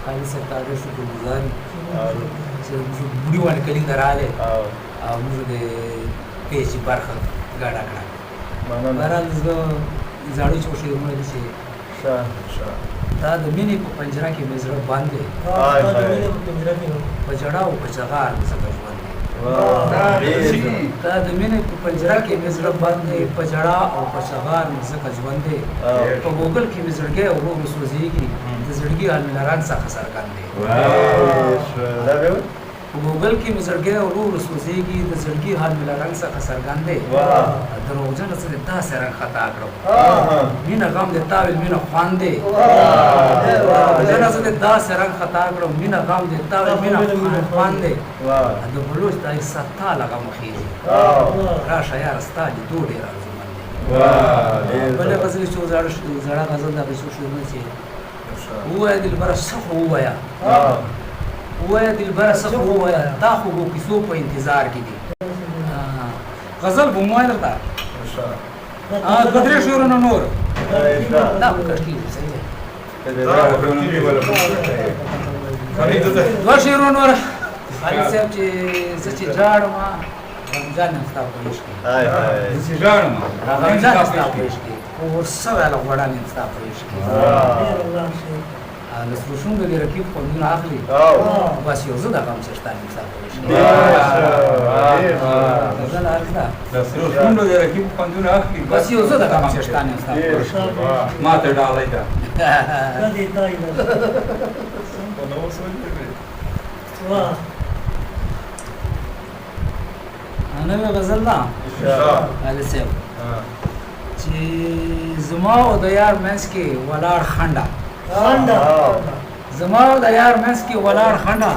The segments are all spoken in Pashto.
خالي سرطان شكر گزار چې بوډي باندې کلي دراله او موږ د پیچي برخه ګډه کړه بهرحال زه زاړه چې شعرونه دي چې دا د مینې په پنجره کې مې زړه باندې په جړه او په چغار مې ځکه ژوند دی دا د مینې په پنجره کې مې زړه باندې په جړه او په چغار مې ځکه ژوند دی په ګوګل کې مې زړګی ورو ورو سوځېږي د زړګي حال مې له رنګ څخه څرګند دی په ګوګل کې مې زړګی ورو ورو سوځېږي د زړګي حال مې له رنګ څخه څرګند دی دروغجن څه دې داسې رنګ خطا کړم مینه غم دې تاویل مینه خوند دی دروغجن څه دې داسې رنګ خطا کړم مینه غم دې تاویل مینه خوند دی د بلوچ د ستا لغه مخېږي راشه یاره ستا لیدو ډېر ارزومند دی بلې غزلې چې زړه غزل دغه څو شعرونه چې ووایه دلبره څه خو ووایه ووایه دلبره څه خو ووایه دا خو به کیسو په انتظار کې دي غزل به مو وایه درته دوه درې شعرونه نور دا به کښتي صحیح دی دوه شعرونه نور خالد صاحب چې زه چې ژاړم رمضان یم ستا په عشق کې زه چې ژاړم رمضان یم ستا په عشق کې ورڅه ویله غوړان یم ستا په عشق کې له سرو شونډو دې رقیب خوندونه اخلي بس یو زه د غم چشتان یم ستا په عشق کې غزل عرض ده د سرو شونډو دې رقیب خوندونه اخلي بس یو زه د غم چشتان یم ستا په عشق کې ما ته ډالۍ ده نوې غزل ده خالد صاحب چې زما او د یار منځ کې ولاړ خنډه زما او د یار منځ کې ولاړ خنډه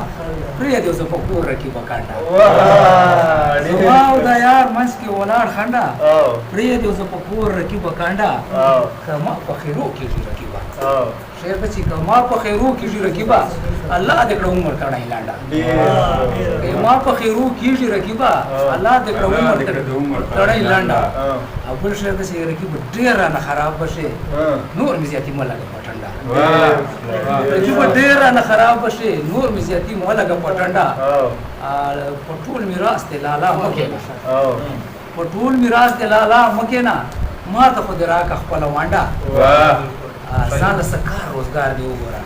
پرېږدې اوس په کور رقیبه کنډه زما او د یار منځ کې ولاړ خنډه پرېږدې اوس په کور رقیبه کنډه که ما په خیرو کېږي رقیبه شعر ته چې که ما په خیرو کېږي رقیبه الله دې کړه عمر کړی لنډه که ما په خیرو کېږي رقیبه الله دې کړه عمر کړی لنډه او بل شعر ته چې رقیب ډېر رانه خراب بشي نور مې زیاتي مه لګه په ټنډه رقیب ډېر رانه خراب بشي نور مې زیاتي مه لګه په ټنډه په ټول میراث دې لالا مه کښېنه په ټول میراث دې لالا مه کښېنه ما ته خو دې راکړه خپله وانډه ځان له څه کار روزګار دې وګوره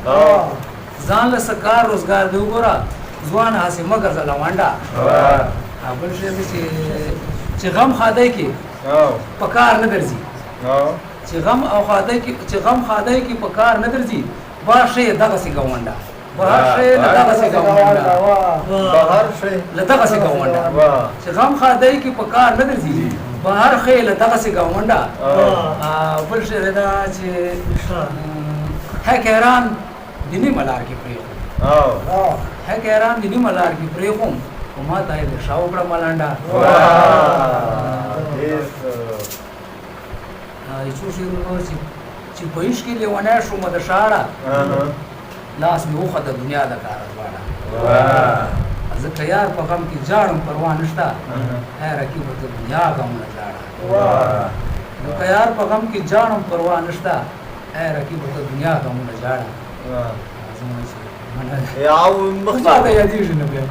ځان له څه کار روزګار دې وګوره ځوان هسې مه ګرځه لونډه بل شی دی چې غم خادی کې په کار نه درځي چې غم خادی کې په کار نه درځي بهر شی دغسې ګاونډه بهر شی له دغسې ګاونډه چې غم خادی کې په کار نه درځي بهر خی له دغسې ګاونډه بل شی دا چې حکیران د نیمه لار کې پرېښود حکیران د نیمه لار کې پرېښوم خو ما ته یې د شا وکړه ملنډه یو څو شعرونه چې په عشق کې لیونی شومه د شاړه لاس مې وخه د دنیا د کاره دواړه زه که یار په غم کې ژاړم پروا نشته ای رقیبه د دنیا غمونه ژاړه نو که یار په غم کې ژاړم پروا نشته ای رقیبه د دنیا غمونه ژاړه ما ته یادېږي نه بیا